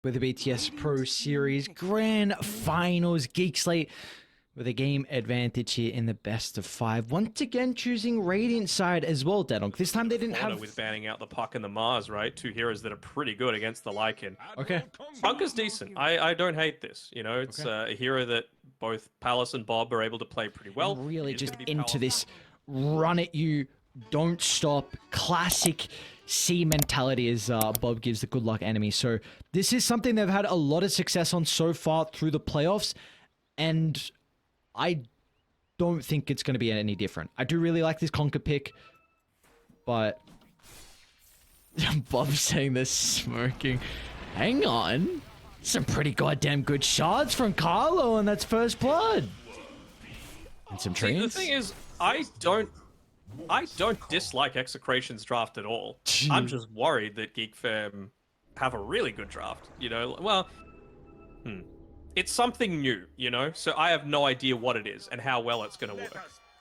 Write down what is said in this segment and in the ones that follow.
with the BTS Pro Series Grand Finals. Geek Slate with a game advantage here in the best of 5. Once again, choosing Radiant side as well, danog. This time they didn't have... With banning out the Puck and the Mars, right? Two heroes that are pretty good against the Lycan. Okay. Puck is decent. I don't hate this. You know, it's a hero that both Palace and Bob are able to play pretty well. And really just into this run at you, don't stop, classic C mentality as Bob gives the good luck enemy. So this is something they've had a lot of success on so far through the playoffs, and I don't think it's going to be any different. I do really like this Conquer pick, but Bob's saying this smirking. Hang on. Some pretty goddamn good shots from Carlo, and that's first blood. And some trees. The thing is, I don't dislike Execration's draft at all. I'm just worried that Geekfam have a really good draft. You know, well, it's something new, you know? So I have no idea what it is and how well it's going to work.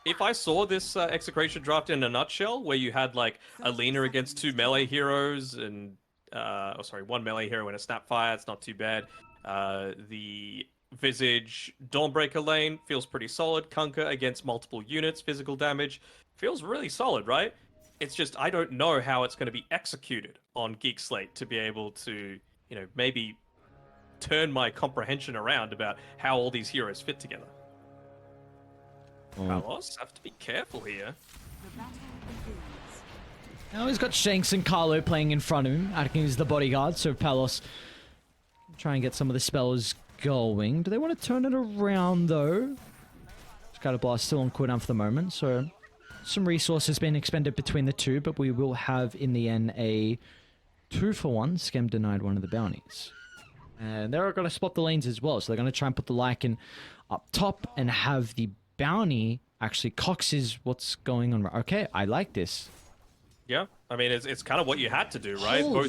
If I saw this Execration draft in a nutshell, where you had, like, a Lina against 2 melee heroes and, one melee hero and a Snapfire, it's not too bad. The Visage Dawnbreaker lane feels pretty solid. Kunkka against multiple units, physical damage, feels really solid, right? It's just, I don't know how it's going to be executed on Geek Slate to be able to, you know, maybe turn my comprehension around about how all these heroes fit together. Carlos, have to be careful here. Now he's got Shanks and Carlo playing in front of him, acting as the bodyguard, so Palos try and get some of the spells going. Do they want to turn it around, though? Scatterblast still on cooldown for the moment, so some resources being expended between the two, but we will have, in the end, a 2-for-1. Scam denied one of the bounties. And they're going to spot the lanes as well, so they're going to try and put the Lycan up top and have the bounty actually coxes what's going on. Okay, I like this. Yeah, I mean, it's kind of what you had to do, right? Holy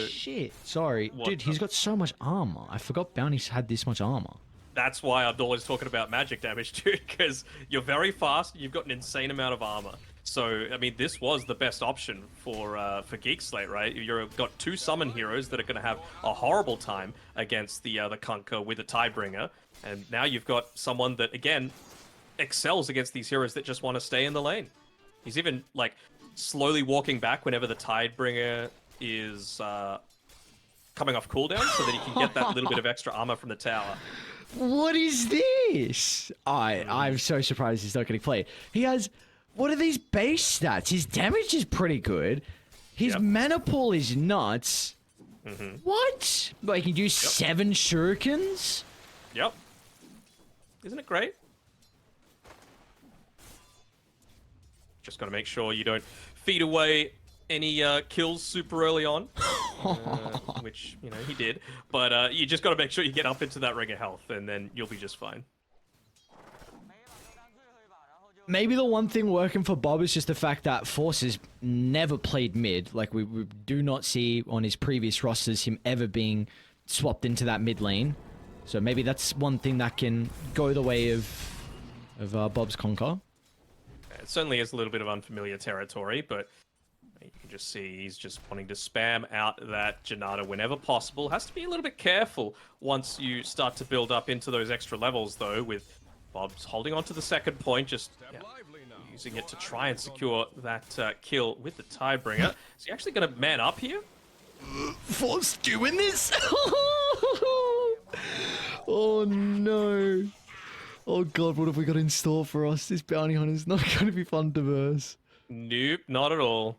shit. Sorry. Dude, he's got so much armor. I forgot bounties had this much armor. That's why Abdul is talking about magic damage, dude, because you're very fast, you've got an insane amount of armor. So, I mean, this was the best option for Geek Slate, right? You've got 2 summon heroes that are going to have a horrible time against the Kunkka with a Tidebringer, and now you've got someone that, again, excels against these heroes that just want to stay in the lane. He's even, like, slowly walking back whenever the Tidebringer is coming off cooldown so that he can get that little bit of extra armor from the tower. What is this? I'm so surprised he's not getting played. He has... What are these base stats? His damage is pretty good. His mana pool is nuts. What? But he can do 7 shurikens? Yep. Isn't it great? Just got to make sure you don't feed away any kills super early on, which, you know, he did. But you just got to make sure you get up into that ring of health, and then you'll be just fine. Maybe the one thing working for Bob is just the fact that Forces never played mid. Like, we do not see on his previous rosters him ever being swapped into that mid lane. So maybe that's one thing that can go the way of Bob's Conquer. It certainly is a little bit of unfamiliar territory, but you can just see he's just wanting to spam out that Janata whenever possible. Has to be a little bit careful once you start to build up into those extra levels, though, with Bob's holding on to the second point, just using it to try and secure that kill with the Tidebringer. Is he actually going to man up here? Force doing this? Oh no. Oh god, what have we got in store for us? This bounty hunter's not going to be fun to verse. Nope, not at all.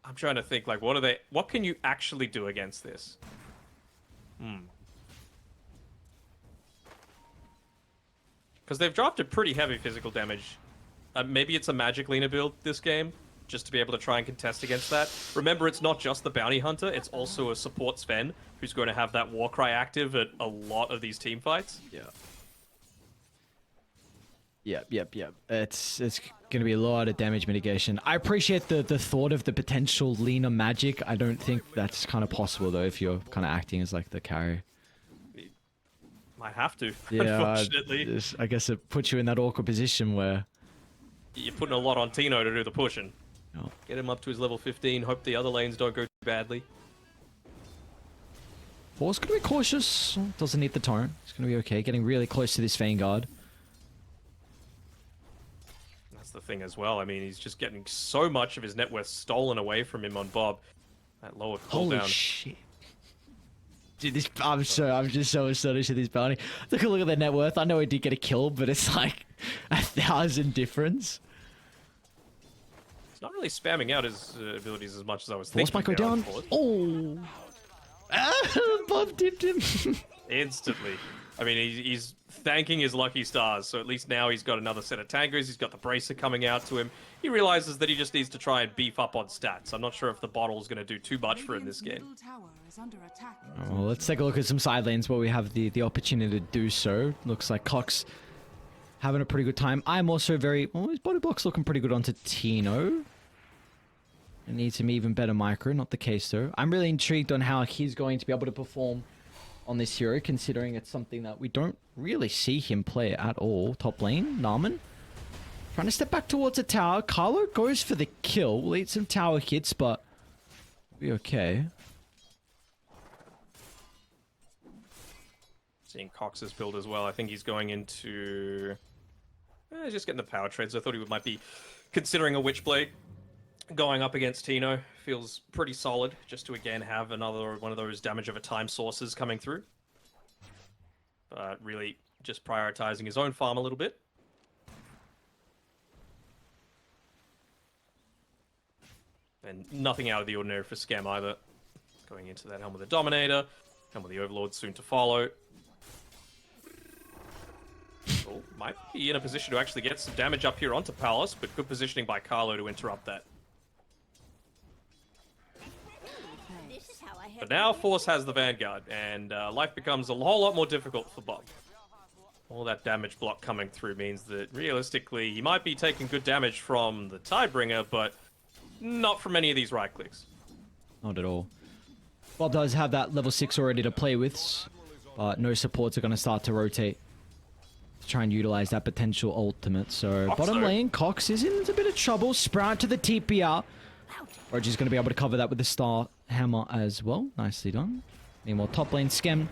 I'm trying to think, like, what can you actually do against this? Because they've drafted pretty heavy physical damage. Maybe it's a Magic Lina build this game, just to be able to try and contest against that. Remember, it's not just the Bounty Hunter, it's also a support Sven, who's going to have that Warcry active at a lot of these team fights. Yep. It's going to be a lot of damage mitigation. I appreciate the thought of the potential Lina magic. I don't think that's kind of possible, though, if you're kind of acting as, like, the carry. Might have to, yeah, unfortunately. I guess it puts you in that awkward position where... You're putting a lot on Tino to do the pushing. Oh. Get him up to his level 15, hope the other lanes don't go too badly. Force gonna be cautious. Doesn't need the torrent. It's gonna be okay. Getting really close to this Vanguard. That's the thing as well. I mean, he's just getting so much of his net worth stolen away from him on Bob. That lower cooldown. Holy shit. Dude, this, I'm just so astonished at this bounty. Look at their net worth. I know he did get a kill, but it's like 1,000 difference. He's not really spamming out his abilities as much as I was Force thinking. might go down. Oh. Bob dipped him. Instantly. I mean, he's thanking his lucky stars, so at least now he's got another set of tankers, he's got the bracer coming out to him. He realizes that he just needs to try and beef up on stats. I'm not sure if the bottle's going to do too much for him this game. Well, let's take a look at some side lanes where we have the opportunity to do so. Looks like Cox having a pretty good time. I'm also very... Well, his body block's looking pretty good onto Tino. It needs him even better micro, not the case though. I'm really intrigued on how he's going to be able to perform on this hero, considering it's something that we don't really see him play at all. Top lane, Narman. Trying to step back towards a tower. Carlo goes for the kill. We'll eat some tower hits, but we'll be okay. Seeing Cox's build as well. I think he's going into... he's just getting the power trades. I thought he might be considering a Witchblade. Going up against Tino feels pretty solid, just to again have another one of those damage over time sources coming through. But really just prioritizing his own farm a little bit. And nothing out of the ordinary for Scam either. Going into that Helm of the Dominator, Helm of the Overlord soon to follow. Oh, might be in a position to actually get some damage up here onto Palace, but good positioning by Carlo to interrupt that. But now Force has the Vanguard, and life becomes a whole lot more difficult for Bob. All that damage block coming through means that realistically he might be taking good damage from the Tidebringer, but not from any of these right clicks. Not at all. Bob does have that level 6 already to play with, but no supports are going to start to rotate to try and utilize that potential ultimate. So bottom lane, Cox is in a bit of trouble. Sprout to the TPR. Roger's going to be able to cover that with the Star Hammer as well. Nicely done. Meanwhile, top lane, Skem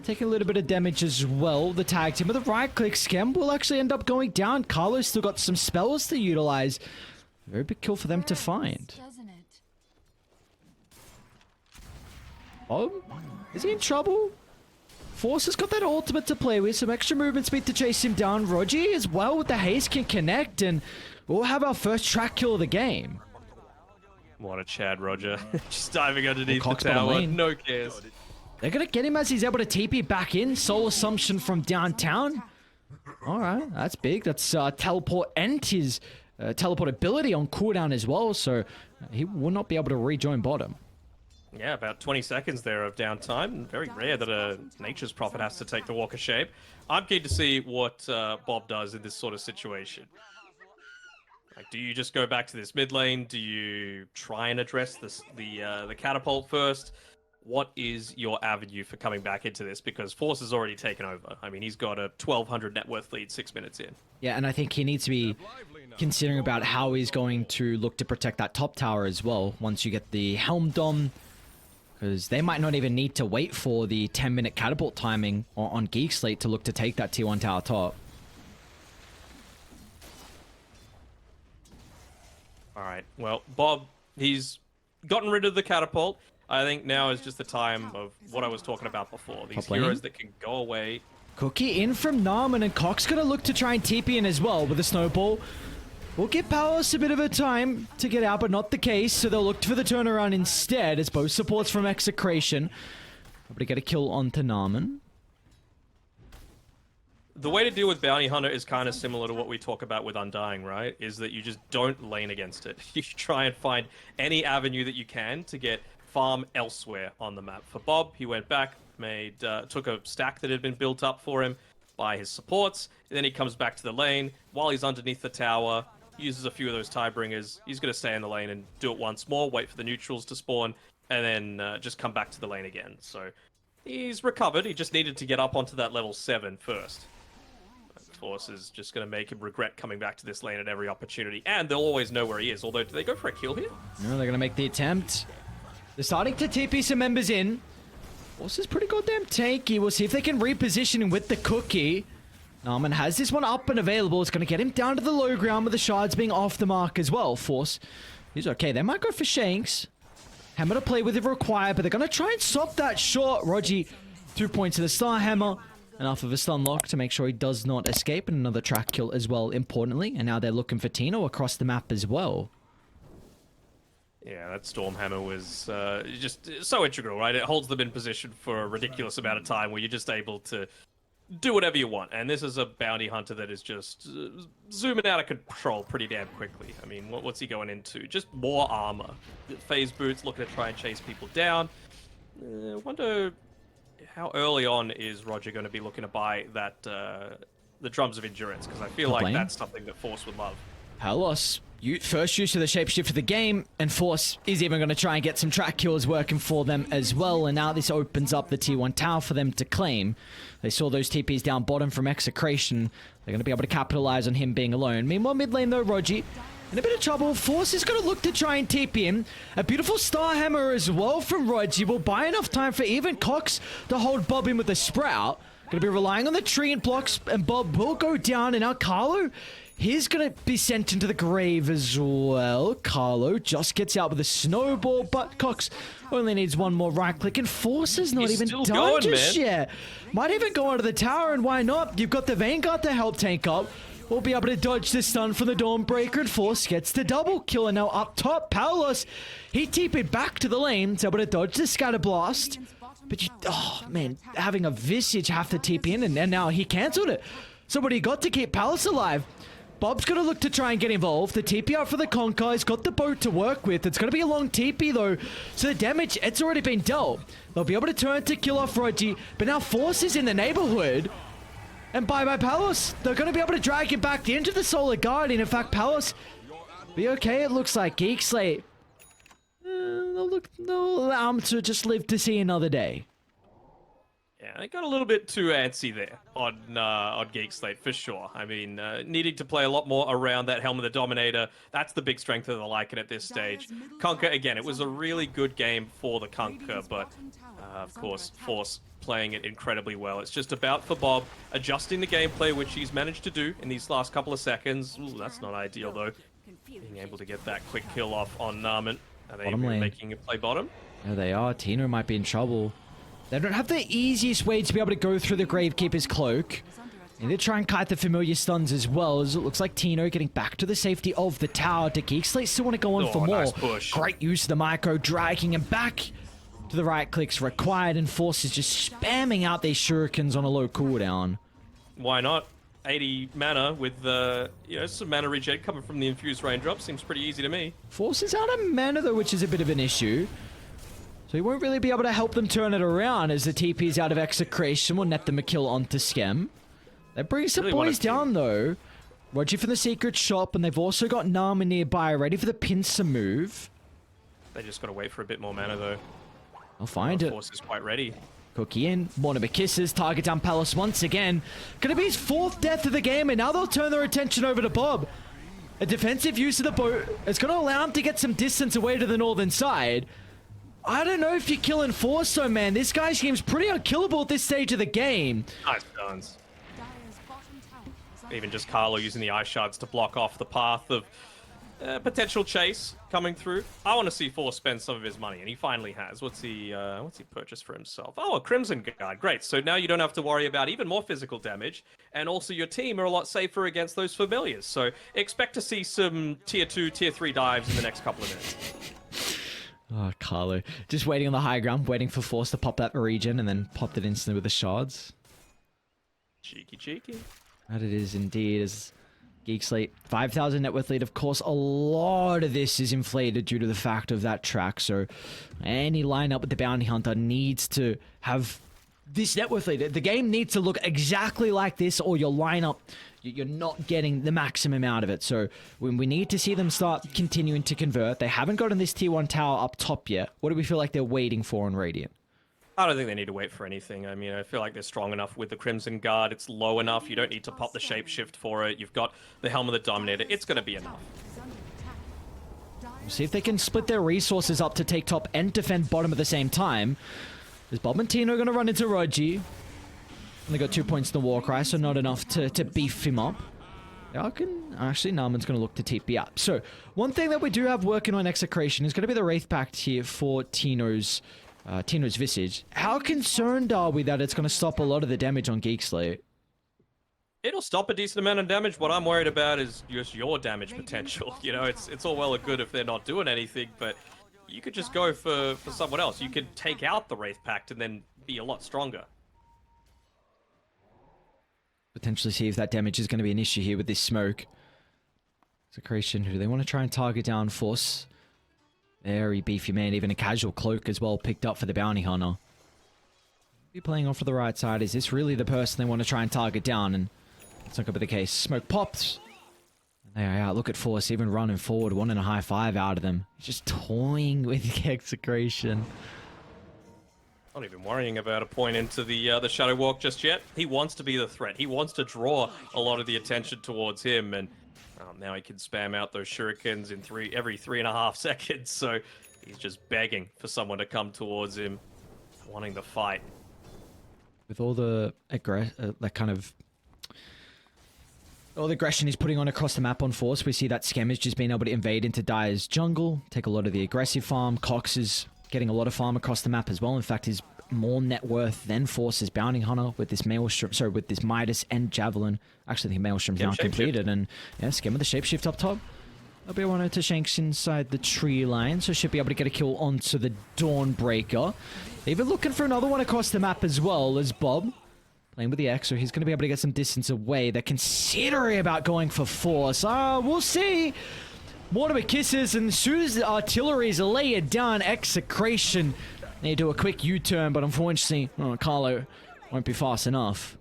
taking a little bit of damage as well. The tag team with a right click, Skem will actually end up going down. Carlo's still got some spells to utilize. Very big kill for them to find. Oh, is he in trouble? Force has got that ultimate to play with. Some extra movement speed to chase him down. Roger as well with the haste can connect, and we'll have our first track kill of the game. What a Chad, Roger. Just diving underneath the Cox tower, no cares. They're going to get him as he's able to TP back in. Soul Assumption from downtown. All right, that's big. That's teleport and his teleport ability on cooldown as well, so he will not be able to rejoin bottom. Yeah, about 20 seconds there of downtime. Very rare that a Nature's Prophet has to take the walk of shame. I'm keen to see what Bob does in this sort of situation. Like, do you just go back to this mid lane? Do you try and address the catapult first? What is your avenue for coming back into this? Because Force has already taken over. I mean, he's got a 1,200 net worth lead 6 minutes in. Yeah, and I think he needs to be considering about how he's going to look to protect that top tower as well once you get the Helm Dom. Because they might not even need to wait for the 10-minute catapult timing on Geek Slate to look to take that T1 tower top. Alright, well, Bob, he's gotten rid of the catapult. I think now is just the time of what I was talking about before. These heroes that can go away. Cookie in from Narman, and Cox going to look to try and TP in as well with a snowball. We'll give Palace a bit of a time to get out, but not the case, so they'll look for the turnaround instead as both supports from Execration. Able to get a kill onto Narman. The way to deal with Bounty Hunter is kind of similar to what we talk about with Undying, right? Is that you just don't lane against it. You try and find any avenue that you can to get farm elsewhere on the map. For Bob, he went back, took a stack that had been built up for him by his supports, and then he comes back to the lane while he's underneath the tower, uses a few of those Tidebringers. He's going to stay in the lane and do it once more, wait for the neutrals to spawn, and then just come back to the lane again. So he's recovered. He just needed to get up onto that level 7 first. Force is just going to make him regret coming back to this lane at every opportunity, and they'll always know where he is. Although, do they go for a kill here? No, they're going to make the attempt. They're starting to TP some members in. Force is pretty goddamn tanky. We'll see if they can reposition him with the cookie. Narman has this one up and available. It's going to get him down to the low ground with the shards being off the mark as well. Force, he's okay. They might go for Shanks. Hammer to play with if required, but they're going to try and stop that shot. Rogi, 2 points to the Star Hammer. Enough of a stun lock to make sure he does not escape. And another track kill as well, importantly. And now they're looking for Tino across the map as well. Yeah, that Stormhammer was just so integral, right? It holds them in position for a ridiculous amount of time where you're just able to do whatever you want. And this is a bounty hunter that is just zooming out of control pretty damn quickly. I mean, what's he going into? Just more armor. Phase boots, looking to try and chase people down. Wonder how early on is Roger going to be looking to buy that the Drums of Endurance? Because I feel like that's something that Force would love. Palos, first use of the shapeshift of the game, and Force is even going to try and get some track kills working for them as well, and now this opens up the T1 tower for them to claim. They saw those TPs down bottom from Execration. They're going to be able to capitalize on him being alone. Meanwhile, mid lane though, Rogi in a bit of trouble. Force is going to look to try and TP him. A beautiful Star Hammer as well from Rogi will buy enough time for even Cox to hold Bob in with a Sprout. Going to be relying on the tree and blocks, and Bob will go down, and now Carlo, he's going to be sent into the grave as well. Carlo just gets out with a snowball, but Cox only needs one more right click, and Force is not even done just yet. Might even go onto the tower, and why not? You've got the Vanguard to help tank up. We'll be able to dodge the stun from the Dawnbreaker, and Force gets the double kill. And now up top, Palos, he TP'd back to the lane, to able to dodge the Scatter Blast. But you, oh man, having a Visage have to TP in, and now he cancelled it. So what he got to keep Palos alive? Bob's going to look to try and get involved. The TP out for the Conquer. He's got the boat to work with. It's going to be a long TP though. So the damage, it's already been dealt. They'll be able to turn to kill off Rogi. But now Force is in the neighborhood. And bye-bye Palos. They're going to be able to drag him back into the Solar Guardian. In fact, Palos be okay, it looks like. Geek Slate. They'll allow him to just live to see another day. Yeah, they got a little bit too antsy there on Geek Slate, for sure. I mean, needing to play a lot more around that Helm of the Dominator. That's the big strength of the Lycan at this stage. Conquer, again, it was a really good game for the Conquer, but of course, Force playing it incredibly well. It's just about for Bob adjusting the gameplay, which he's managed to do in these last couple of seconds. Ooh, that's not ideal, though. Being able to get that quick kill off on Narman. Are they making it play bottom? There they are. Tino might be in trouble. They don't have the easiest way to be able to go through the Gravekeeper's cloak. And they try and kite the familiar stuns as well, as it looks like Tino getting back to the safety of the tower. To Geek Slate still want to go on for more. Nice push. Great use of the micro, dragging him back to the right clicks required, and Force is just spamming out these shurikens on a low cooldown. Why not? 80 mana with some mana regen coming from the infused raindrop seems pretty easy to me. Force is out of mana though, which is a bit of an issue. So he won't really be able to help them turn it around, as the TP's out of Execration will net them a kill onto Skem. That brings the boys down though. Roger for the secret shop, and they've also got Narma nearby, ready for the pincer move. They just got to wait for a bit more mana though. I'll find it. Force is quite ready. Cookie in, Mortimer kisses, target down Palos once again. Gonna be his 4th death of the game, and now they'll turn their attention over to Bob. A defensive use of the boat is gonna allow him to get some distance away to the northern side. I don't know if you're killing Force though, man. This guy seems pretty unkillable at this stage of the game. Nice stuns. Even just Carlo using the ice shards to block off the path of potential chase coming through. I want to see Force spend some of his money, and he finally has. What's he purchased for himself? Oh, a Crimson Guard. Great. So now you don't have to worry about even more physical damage, and also your team are a lot safer against those familiars. So expect to see some tier 2, tier 3 dives in the next couple of minutes. Oh, Carlo. Just waiting on the high ground, waiting for Force to pop that regen, and then popped it instantly with the shards. Cheeky. That it is indeed. As Geek Slate, 5,000 net worth lead. Of course, a lot of this is inflated due to the fact of that track. So any lineup with the Bounty Hunter needs to have this net worth lead. The game needs to look exactly like this, or your lineup, you're not getting the maximum out of it. So when we need to see them start continuing to convert, they haven't gotten this tier 1 tower up top yet. What do we feel like they're waiting for on Radiant? I don't think they need to wait for anything. I mean, I feel like they're strong enough with the Crimson Guard. It's low enough. You don't need to pop the shapeshift for it. You've got the Helm of the Dominator. It's going to be enough. See if they can split their resources up to take top and defend bottom at the same time. Is Bob and Tino going to run into Rogi? Only got 2 points in the war cry, so not enough to beef him up. Actually, Narman's going to look to TP up. So, one thing that we do have working on Execration is going to be the Wraith Pact here for Tino's Visage. How concerned are we that it's going to stop a lot of the damage on Geek Slayer? It'll stop a decent amount of damage. What I'm worried about is just your damage potential. You know, it's all well and good if they're not doing anything, but you could just go for someone else. You could take out the Wraith Pact and then be a lot stronger. Potentially see if that damage is going to be an issue here with this smoke. Execration, who do they want to try and target down? Force. Very beefy man, even a casual cloak as well picked up for the bounty hunter. Be playing off for the right side. Is this really the person they want to try and target down? And it's not going to be the case. Smoke pops. And they are out. Look at Force, even running forward, wanting a high five out of them. He's just toying with Execration. Not even worrying about a point into the Shadow Walk just yet. He wants to be the threat. He wants to draw a lot of the attention towards him, and now he can spam out those shurikens in every 3.5 seconds. So he's just begging for someone to come towards him, wanting to fight. With all the all the aggression he's putting on across the map on Force, we see that Scam is just being able to invade into Dire's jungle, take a lot of the aggressive farm. Cox is getting a lot of farm across the map as well. In fact, he's more net worth than Force's bounty hunter with this Maelstrom, sorry, with this Midas and Javelin. Actually, I think Maelstrom's now completed, and yeah, Scam with the shapeshift up top. I'll be wanting to Shanks inside the tree line, so should be able to get a kill onto the Dawnbreaker. Even looking for another one across the map as well as Bob. Playing with the X, so he's going to be able to get some distance away. They're considering about going for Force. We'll see. Mortimer kisses, and as soon as the artillery's layered down, Execration, they do a quick U-turn, but unfortunately, Carlo won't be fast enough.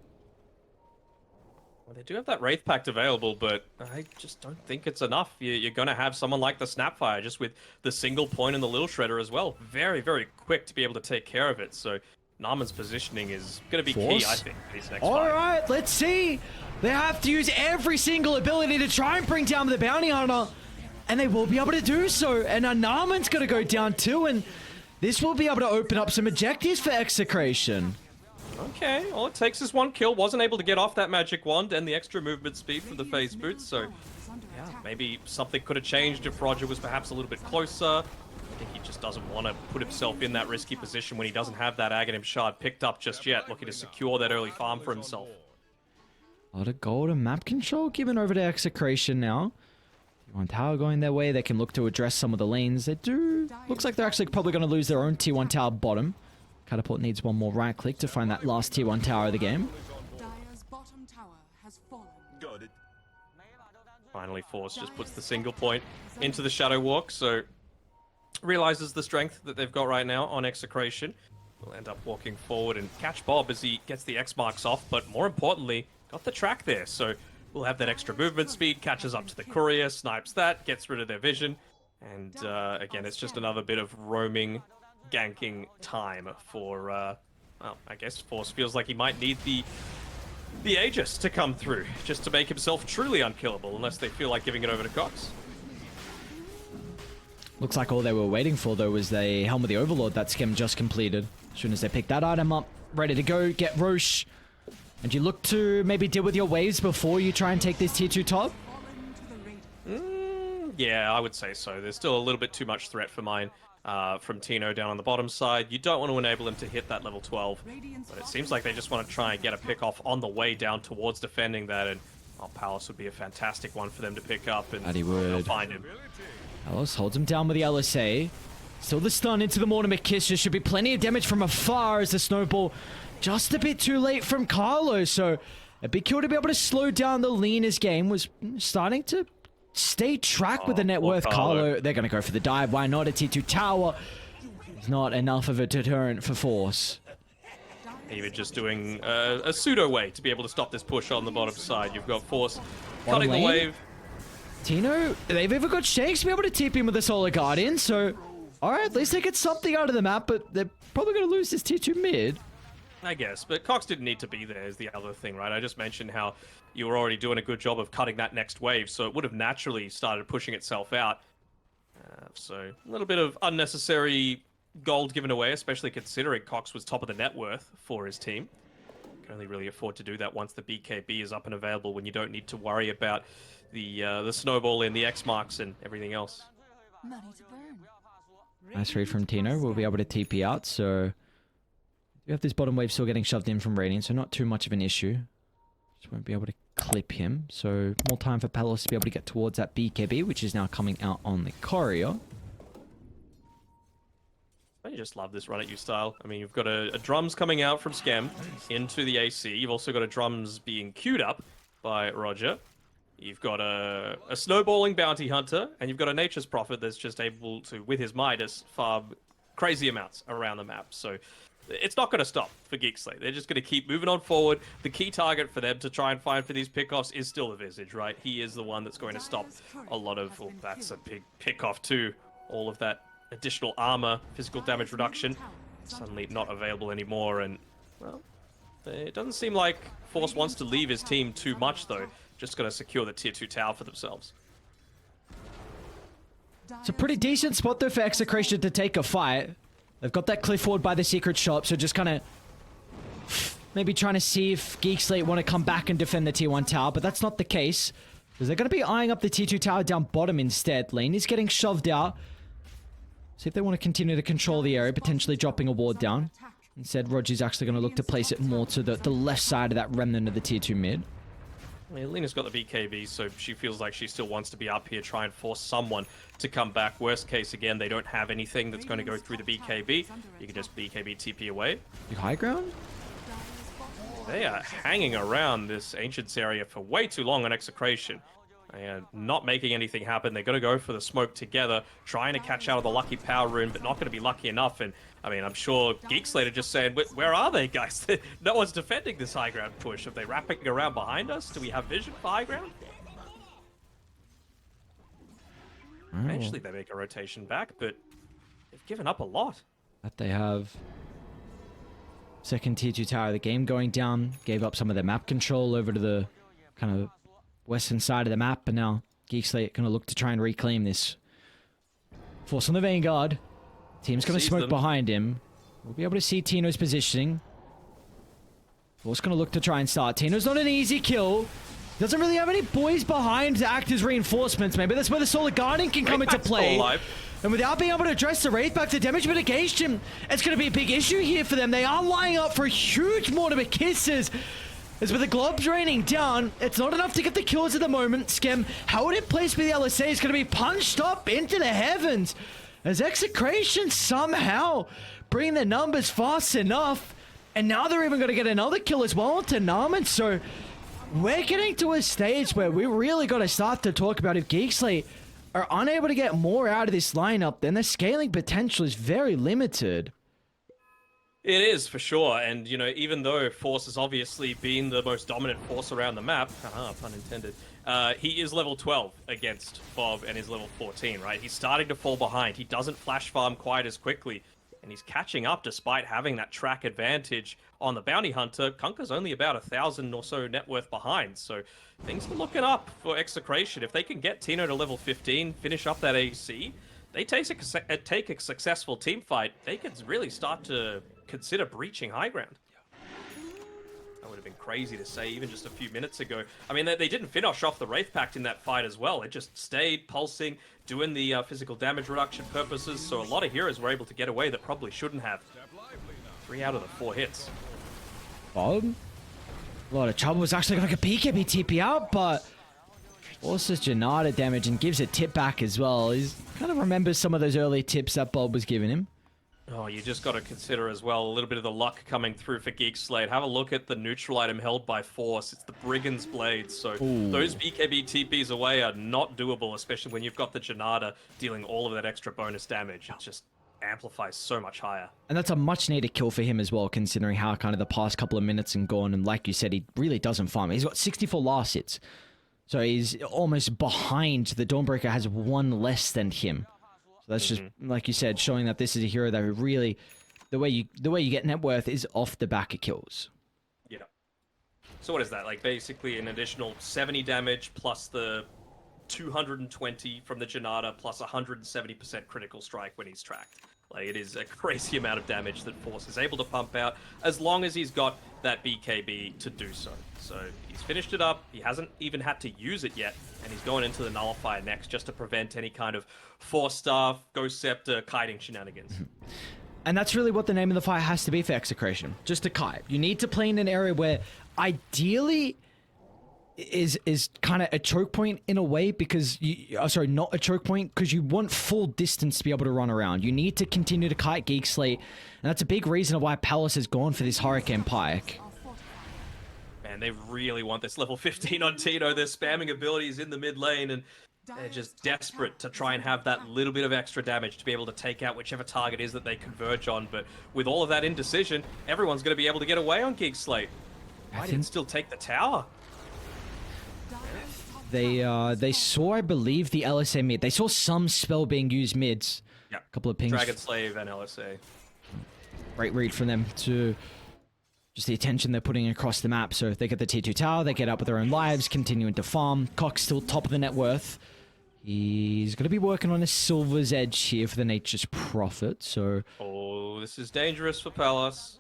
Well, they do have that Wraith Pact available, but I just don't think it's enough. You're going to have someone like the Snapfire, just with the single point and the Little Shredder as well. Very, very quick to be able to take care of it, so Narman's positioning is going to be key, I think, for these next five. Alright, let's see. They have to use every single ability to try and bring down the bounty hunter. And they will be able to do so. And Narman's going to go down too. And this will be able to open up some objectives for Execration. Okay, all it takes is one kill. Wasn't able to get off that magic wand and the extra movement speed from the phase boots. So, yeah, maybe something could have changed if Roger was perhaps a little bit closer. I think he just doesn't want to put himself in that risky position when he doesn't have that Aghanim Shard picked up just yet, looking to secure that early farm for himself. A lot of gold and map control given over to Execration now. T1 tower going their way. They can look to address some of the lanes. They do. Looks like they're actually probably going to lose their own T1 tower bottom. Catapult needs one more right click to find that last T1 tower of the game. Dire's bottom tower has fallen. Got it. Finally, Force just puts the single point into the Shadow Walk, so realizes the strength that they've got right now on Execration. Will end up walking forward and catch Bob as he gets the X marks off, but more importantly, got the track there, so we'll have that extra movement speed, catches up to the courier, snipes that, gets rid of their vision, and again, it's just another bit of roaming, ganking time for, well, I guess Force feels like he might need the Aegis to come through, just to make himself truly unkillable, unless they feel like giving it over to Cox. Looks like all they were waiting for, though, was the Helm of the Overlord that Skem just completed. As soon as they pick that item up, ready to go, get Roche. And you look to maybe deal with your waves before you try and take this tier 2 top? Yeah, I would say so. There's still a little bit too much threat for mine from Tino down on the bottom side. You don't want to enable him to hit that level 12, but it seems like they just want to try and get a pick off on the way down towards defending that, and Palace would be a fantastic one for them to pick up, and they'll find him. Palace holds him down with the LSA. Still the stun into the Mortimer Kiss. There should be plenty of damage from afar as the snowball just a bit too late from Carlo. So a big kill to be able to slow down the leanest game. Was starting to stay track with the net worth. Carlo, they're going to go for the dive. Why not? A T2 tower is not enough of a deterrent for Force. Even just doing a pseudo way to be able to stop this push on the bottom side. You've got Force cutting the wave. Tino, they've even got Shanks to be able to tip him with the Solar Guardian, so alright, at least they get something out of the map, but they're probably going to lose this tier 2 mid. I guess, but Cox didn't need to be there is the other thing, right? I just mentioned how you were already doing a good job of cutting that next wave, so it would have naturally started pushing itself out. So a little bit of unnecessary gold given away, especially considering Cox was top of the net worth for his team. Can only really afford to do that once the BKB is up and available, when you don't need to worry about the snowball in the X marks and everything else. Money to burn. Nice read from Tino. We'll be able to TP out, so we have this bottom wave still getting shoved in from Radiant, so not too much of an issue. Just won't be able to clip him, so more time for Palos to be able to get towards that BKB, which is now coming out on the Courier. I just love this run at you style. I mean, you've got a drums coming out from Scam into the AC. You've also got a drums being queued up by Roger. You've got a snowballing bounty hunter, and you've got a nature's prophet that's just able to, with his Midas, farm crazy amounts around the map. So it's not going to stop for Geek Slate. They're just going to keep moving on forward. The key target for them to try and find for these pickoffs is still the Visage, right? He is the one that's going to stop a lot of... Well, that's a big pickoff too. All of that additional armor, physical damage reduction, suddenly not available anymore. And, well, it doesn't seem like Force wants to leave his team too much, though. Just going to secure the tier 2 tower for themselves. It's a pretty decent spot, though, for Execration to take a fight. They've got that cliff ward by the secret shop, so just kind of maybe trying to see if Geek Slate want to come back and defend the tier 1 tower, but that's not the case, because they're going to be eyeing up the tier 2 tower down bottom instead. Lane is getting shoved out. See if they want to continue to control the area, potentially dropping a ward down. Instead, Roger's actually going to look to place it more to the left side of that remnant of the tier 2 mid. Well, Lena's got the BKB, so she feels like she still wants to be up here, try and force someone to come back. Worst case, again, they don't have anything that's going to go through the BKB. You can just BKB TP away. You high ground? They are hanging around this Ancients area for way too long on Execration. And not making anything happen. They're going to go for the smoke together, trying to catch out of the lucky power rune, but not going to be lucky enough. And, I mean, I'm sure Geek Slate are just saying, where are they, guys? No one's defending this high ground push. Are they wrapping around behind us? Do we have vision for high ground? Eventually they make a rotation back, but they've given up a lot. That they have second tier 2 tower of the game going down. Gave up some of their map control over to the kind of western side of the map, and now Geek Slate going to look to try and reclaim this. Force on the Vanguard. Team's going to smoke behind him. We'll be able to see Tino's positioning. Force going to look to try and start. Tino's not an easy kill. Doesn't really have any boys behind to act as reinforcements. Maybe that's where the Solar Guardian can come into play. And without being able to address the Wraithback, the damage mitigation, it's going to be a big issue here for them. They are lining up for huge mortar kisses. As with the globs raining down, it's not enough to get the kills at the moment. Skem, how it in place with the LSA is going to be punched up into the heavens. As Execration somehow bring the numbers fast enough. And now they're even going to get another kill as well onto Narman. So we're getting to a stage where we really got to start to talk about if Geek Slate are unable to get more out of this lineup, then the scaling potential is very limited. It is, for sure, and, you know, even though Force has obviously been the most dominant force around the map, pun intended, he is level 12 against Bob and is level 14, right? He's starting to fall behind. He doesn't flash farm quite as quickly, and he's catching up despite having that track advantage on the Bounty Hunter. Kunkka's only about 1,000 or so net worth behind, so things are looking up for Execration. If they can get Tino to level 15, finish up that AC, they take a successful team fight, they could really start to consider breaching high ground. That would have been crazy to say even just a few minutes ago. I mean, they didn't finish off the Wraith Pact in that fight as well. It just stayed pulsing, doing the physical damage reduction purposes, so a lot of heroes were able to get away that probably shouldn't have. 3 out of the 4 hits. Bob? A lot of trouble. Was actually going to get BKB TP out, but forces Janata damage and gives a tip back as well. He's kind of remembers some of those early tips that Bob was giving him. Oh, you just got to consider as well a little bit of the luck coming through for Geek Slate. Have a look at the neutral item held by Force. It's the Brigand's Blade. So those BKB TPs away are not doable, especially when you've got the Janata dealing all of that extra bonus damage. It just amplifies so much higher. And that's a much needed kill for him as well, considering how kind of the past couple of minutes and gone. And like you said, he really doesn't farm. He's got 64 last hits. So he's almost behind. The Dawnbreaker has 1 less than him. So that's just, like you said, showing that this is a hero that really, the way you get net worth is off the back of kills. Yeah. So what is that? Like basically an additional 70 damage plus the 220 from the Janata plus 170% critical strike when he's tracked. Like, it is a crazy amount of damage that Force is able to pump out, as long as he's got that BKB to do so. So he's finished it up, he hasn't even had to use it yet, and he's going into the Nullifier next just to prevent any kind of Force Staff, Ghost Scepter, kiting shenanigans. And that's really what the name of the fight has to be for Execration. Just a kite. You need to play in an area where ideally is kind of a choke point in a way, because sorry, not a choke point, because you want full distance to be able to run around. You need to continue to kite Geek Slate, and that's a big reason of why Palace has gone for this Hurricane Pike. Man, they really want this level 15 on Tino. They're spamming abilities in the mid lane, and they're just desperate to try and have that little bit of extra damage to be able to take out whichever target is that they converge on. But with all of that indecision, everyone's going to be able to get away on Geek Slate. Why didn't still take the tower? They saw, I believe, the LSA mid. They saw some spell being used mids. Yeah. A couple of pings. Dragon Slave and LSA. Great read from them to just the attention they're putting across the map. So if they get the T2 tower, they get up with their own lives, continuing to farm. Cock's still top of the net worth. He's going to be working on a Silver's Edge here for the Nature's Prophet, so... Oh, this is dangerous for Palace.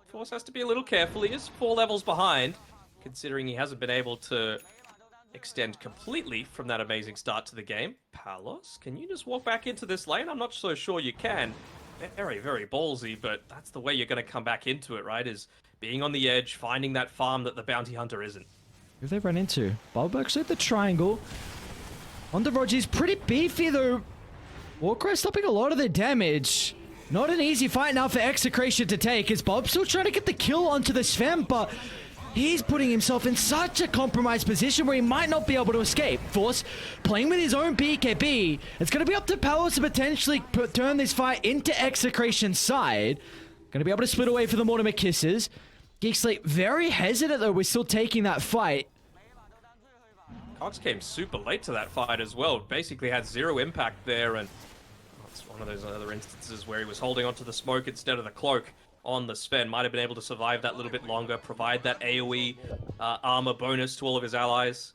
Force has to be a little careful. He is 4 levels behind, considering he hasn't been able to extend completely from that amazing start to the game. Palace, can you just walk back into this lane? I'm not so sure you can. Very, very ballsy, but that's the way you're going to come back into it, right? Is being on the edge, finding that farm that the bounty hunter isn't. Who have they run into? Bulb actually at the triangle. Onda Roger's pretty beefy though. Warcry stopping a lot of the damage. Not an easy fight now for Execration to take, as Bob's still trying to get the kill onto the Sven, but he's putting himself in such a compromised position where he might not be able to escape. Force playing with his own BKB. It's going to be up to Palace to potentially turn this fight into Execration's side. Going to be able to split away for the Mortimer Kisses. Geek Slate very hesitant though, we're still taking that fight. Cox came super late to that fight as well. Basically had 0 impact there, and it's one of those other instances where he was holding onto the smoke instead of the cloak on the Sven. Might have been able to survive that little bit longer, provide that AoE armor bonus to all of his allies.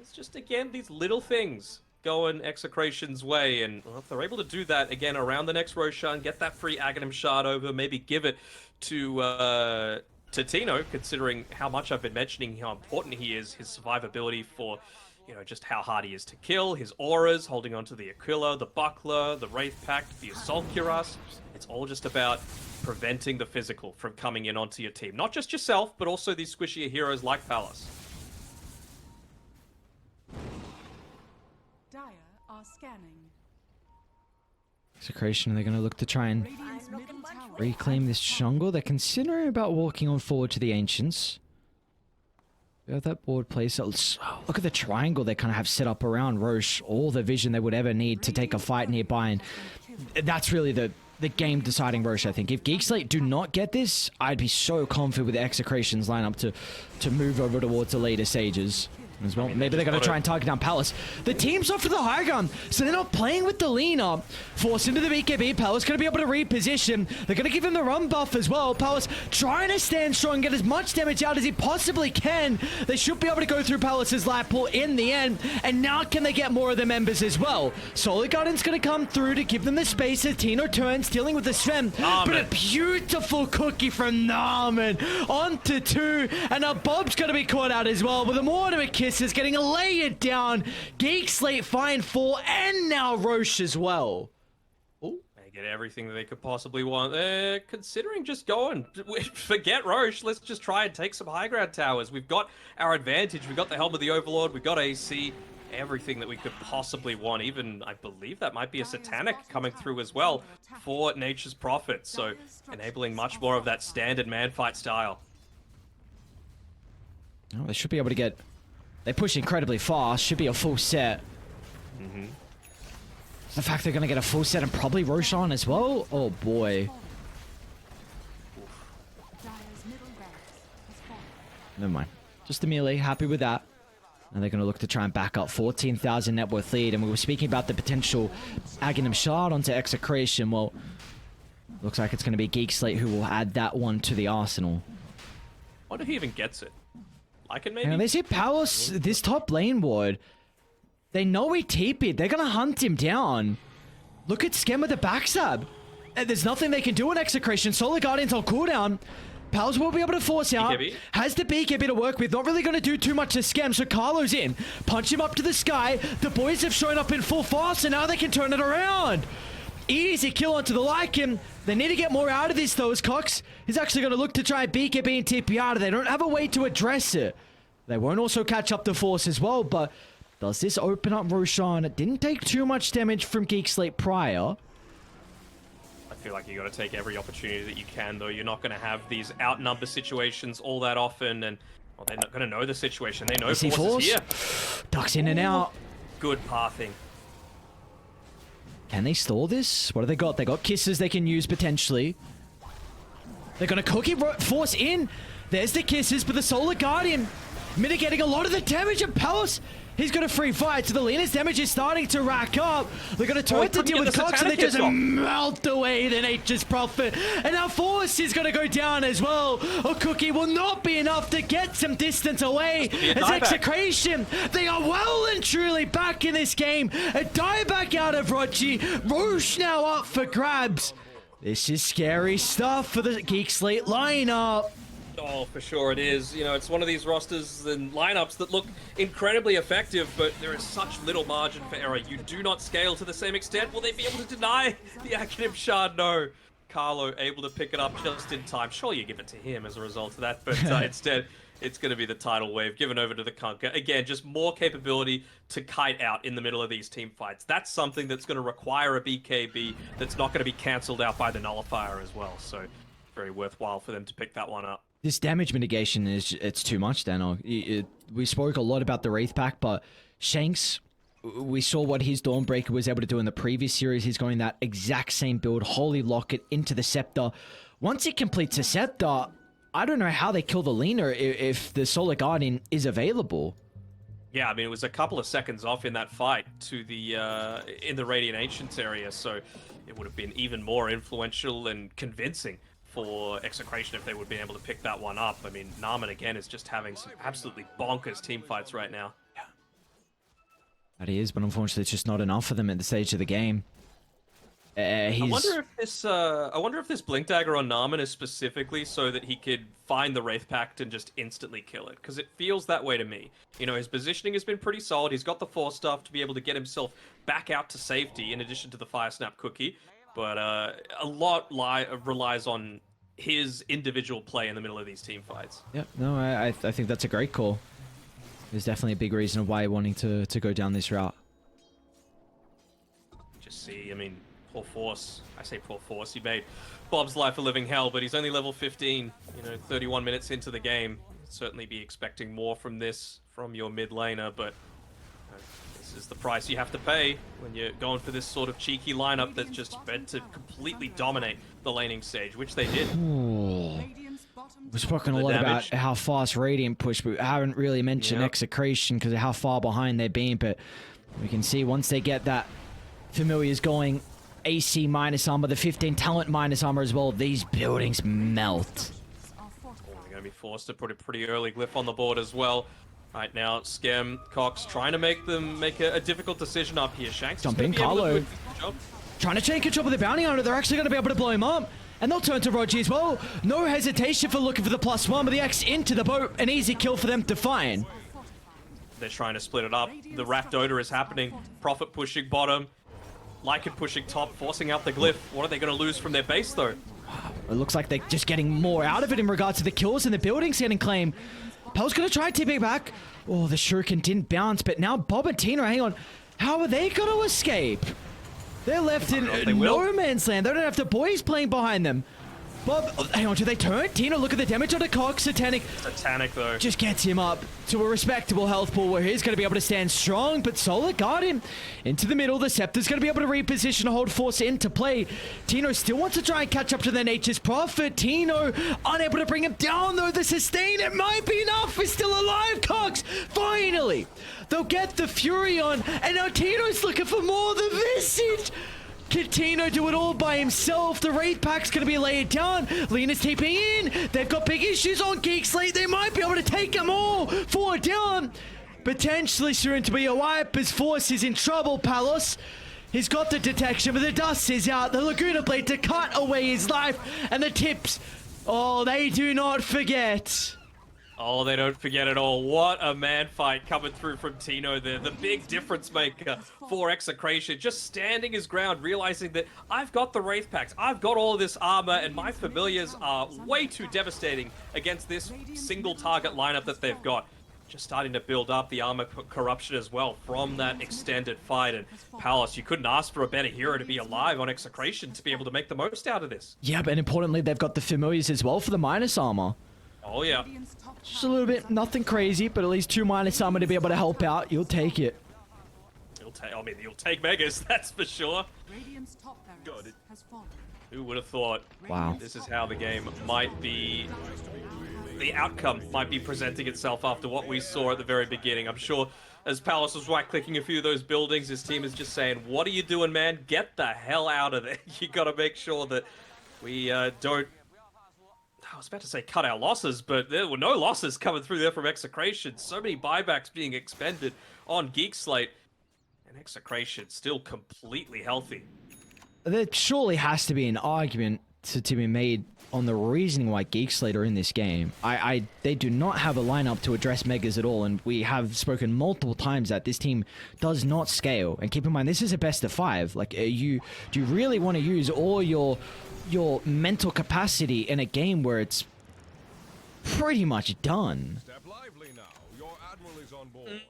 It's just, again, these little things going Execration's way, and well, if they're able to do that again around the next Roshan, get that free Aghanim shard over, maybe give it to Tino, considering how much I've been mentioning how important he is, his survivability for, you know, just how hard he is to kill, his auras, holding onto the Aquila, the Buckler, the Wraith Pact, the Assault Cuirass. It's all just about preventing the physical from coming in onto your team. Not just yourself, but also these squishier heroes like Palace. Dire are scanning. Execration, they're going to look to try and Radiant's middle tower. reclaim this jungle. They're considering about walking on forward to the Ancients. We have that board place. Look at the triangle they kind of have set up around Roche. All the vision they would ever need to take a fight nearby. And that's really the game deciding Roche, I think. If Geek Slate do not get this, I'd be so confident with the Execration's lineup to move over towards the later stages. As well. Maybe they're going to try and target down Palace. The team's off for the high ground, so they're not playing with the leaner. Forced into the BKB. Palace going to be able to reposition. They're going to give him the run buff as well. Palace trying to stand strong and get as much damage out as he possibly can. They should be able to go through Palace's light pool in the end. And now can they get more of the members as well? Solar Garden's going to come through to give them the space as Tino turns, dealing with the Sven. But a beautiful cookie from Narman onto 2. And now Bob's going to be caught out as well with a Mortimer Kisses getting layered down. Geek Slate find 4 and now Roche as well. Oh, they get everything that they could possibly want. They're considering just going. Forget Roche. Let's just try and take some high ground towers. We've got our advantage. We've got the Helm of the Overlord. We've got AC. Everything that we could possibly want. Even, I believe that might be a Satanic coming through as well for Nature's Prophet. So enabling much more of that standard man fight style. Oh, they should be able to get... They push incredibly fast. Should be a full set. The fact they're going to get a full set and probably Roshan as well? Oh boy. Dire's middle barracks has fallen. Never mind. Just a melee. Happy with that. And they're going to look to try and back up 14,000 net worth lead. And we were speaking about the potential Aghanim shard onto Execration. Well, looks like it's going to be Geek Slate who will add that one to the arsenal. Wonder if he even gets it. I can maybe. And they see Palace, this top lane ward. They know he TP'd. They're going to hunt him down. Look at Skem with the backstab. And there's nothing they can do in Execration. Solar Guardian's on cooldown. Pals will be able to force out. BKB. Has the BKB to work with. Not really going to do too much to Skem. So Carlo's in. Punch him up to the sky. The boys have shown up in full force. And now they can turn it around. Easy kill onto the Lycan. They need to get more out of this though, as Cox is actually going to look to try and BKB and TP out. They don't have a way to address it. They won't also catch up the force as well, but does this open up Roshan? It didn't take too much damage from Geek Slate prior. I feel like you got to take every opportunity that you can, though. You're not going to have these outnumber situations all that often, and well, they're not going to know the situation. They know force is here. Ducks in and out. Good pathing. Can they stall this? What have they got? They got kisses they can use potentially. They're going to cookie force in. There's the kisses, but the Solar Guardian mitigating a lot of the damage, and Palace, he's got a free fight, so the Lena's damage is starting to rack up. They're going to turn to deal with Cox, and they just melt away the Nature's Prophet. And now Force is going to go down as well. A cookie will not be enough to get some distance away. As Execration, they are well and truly back in this game. A dieback out of Rochi. Roche now up for grabs. This is scary stuff for the Geek Slate lineup. Oh, for sure it is. You know, it's one of these rosters and lineups that look incredibly effective, but there is such little margin for error. You do not scale to the same extent. Will they be able to deny the Acronym Shard? No. Carlo able to pick it up just in time. Sure, you give it to him as a result of that, but instead, it's going to be the tidal wave given over to the Kunkka. Again, just more capability to kite out in the middle of these team fights. That's something that's going to require a BKB that's not going to be cancelled out by the Nullifier as well. So, very worthwhile for them to pick that one up. This damage mitigation it's too much, danog. We spoke a lot about the Wraith Pack, but Shanks, we saw what his Dawnbreaker was able to do in the previous series. He's going that exact same build, Holy Locket into the Scepter. Once he completes the Scepter, I don't know how they kill the Lena if the Solar Guardian is available. Yeah, I mean, it was a couple of seconds off in that fight to the in the Radiant Ancients area, so it would have been even more influential and convincing for Execration if they would have been able to pick that one up. I mean, Narman again is just having some absolutely bonkers team fights right now. Yeah. That is, but unfortunately it's just not enough for them at the stage of the game. I wonder if this Blink Dagger on Narman is specifically so that he could find the Wraith Pact and just instantly kill it, because it feels that way to me. You know, his positioning has been pretty solid. He's got the Force stuff to be able to get himself back out to safety in addition to the Fire Snap cookie. But a lot relies on his individual play in the middle of these team fights. Yep, no, I think that's a great call. There's definitely a big reason of why you're wanting to go down this route. Just see, I mean, poor Force. I say poor Force. He made Bob's life a living hell, but he's only level 15. You know, 31 minutes into the game. Certainly be expecting more from this from your mid laner, but this is the price you have to pay when you're going for this sort of cheeky lineup that's just meant to completely dominate the laning stage, which they did. Ooh. We've spoken a lot about how fast Radiant push, but we haven't really mentioned Execration because of how far behind they've been. But we can see once they get that Familiars going, AC minus armor, the 15 talent minus armor as well, these buildings melt. They're going to be forced to put a pretty early glyph on the board as well. Right now, Skem, Cox trying to make a difficult decision up here. Shanks jump in, Carlo. Trying to take control of the bounty hunter. They're actually going to be able to blow him up. And they'll turn to Roger as well. No hesitation for looking for the +1, but the X into the boat. An easy kill for them to find. They're trying to split it up. The Rat Dota is happening. Prophet pushing bottom. Lycan pushing top, forcing out the glyph. What are they going to lose from their base, though? It looks like they're just getting more out of it in regards to the kills and the buildings getting claimed. Pel's going to try and TP back. Oh, the Shuriken didn't bounce, but now Bob and Tina, hang on. How are they going to escape? They're left in no man's land. They don't have the boys playing behind them. Bob, hang on, do they turn? Tina, look at the damage on the Cox. Satanic though. Just gets him up to a respectable health pool where he's going to be able to stand strong, but Solar Guardian into the middle. The Scepter's going to be able to reposition, hold Force into play. Tino still wants to try and catch up to the Nature's Prophet. Tino unable to bring him down though. The sustain, it might be enough. He's still alive, Cox. Finally, they'll get the Fury on, and now Tino's looking for more. The Visage. Can Tino do it all by himself? The Wraith Pack's going to be laid down. Lena's TPing in. They've got big issues on Geek Slate. They might be able to take them all. 4 down. Potentially soon to be a wipe as Force is in trouble, Palos. He's got the detection, but the dust is out. The Laguna Blade to cut away his life. And the tips, oh, they do not forget. Oh, they don't forget at all. What a man fight coming through from Tino there. The big difference maker for Execration. Just standing his ground, realizing that I've got the Wraith Packs, I've got all of this armor, and my familiars are way too devastating against this single target lineup that they've got. Just starting to build up the armor corruption as well from that extended fight. And Palace, you couldn't ask for a better hero to be alive on Execration to be able to make the most out of this. Yeah, but importantly, they've got the familiars as well for the minus armor. Oh, yeah. Just a little bit, nothing crazy, but at least 2 minus armor to be able to help out. You'll take it. You'll take Megas, that's for sure. Radiant's top barracks has fallen. Who would have thought? Wow. This is how the game might be. The outcome might be presenting itself after what we saw at the very beginning. I'm sure as Palace was right-clicking a few of those buildings, his team is just saying, "What are you doing, man? Get the hell out of there. You got to make sure that we don't." I was about to say cut our losses, but there were no losses coming through there from Execration. So many buybacks being expended on Geek Slate, and Execration still completely healthy. There surely has to be an argument to be made on the reasoning why Geek Slate are in this game. They do not have a lineup to address Megas at all, and we have spoken multiple times that this team does not scale. And keep in mind, this is a best of 5. Like, do you really want to use all your mental capacity in a game where it's pretty much done? Step lively now. Your admiral is on board.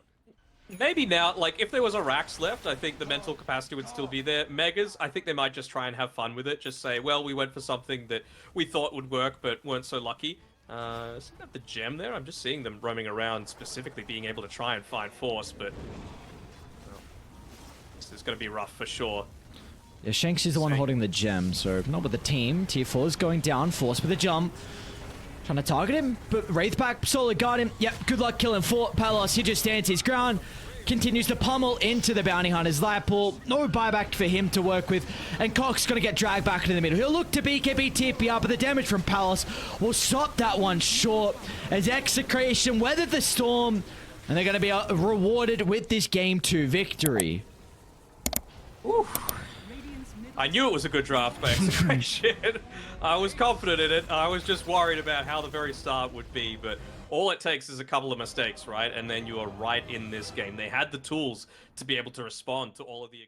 Maybe now, like, if there was a Rax left, I think the mental capacity would still be there. Megas, I think they might just try and have fun with it. Just say, well, we went for something that we thought would work, but weren't so lucky. So they have the gem there. I'm just seeing them roaming around, specifically being able to try and find Force, but well, this is going to be rough for sure. Yeah, Shanks is the one holding the gem, so not with the team. Tier 4 is going down, Force with a jump. Trying to target him, but Wraithback solid guard him. Yep, good luck killing Palos. He just stands his ground. Continues to pummel into the Bounty Hunter's light pool. No buyback for him to work with. And Cox's going to get dragged back into the middle. He'll look to BKB TPR, but the damage from Palos will stop that one short. As Execration weathered the storm, and they're going to be rewarded with this Game 2 victory. Ooh. I knew it was a good draft by Execration. I was confident in it. I was just worried about how the very start would be, but all it takes is a couple of mistakes, right? And then you are right in this game. They had the tools to be able to respond to all of the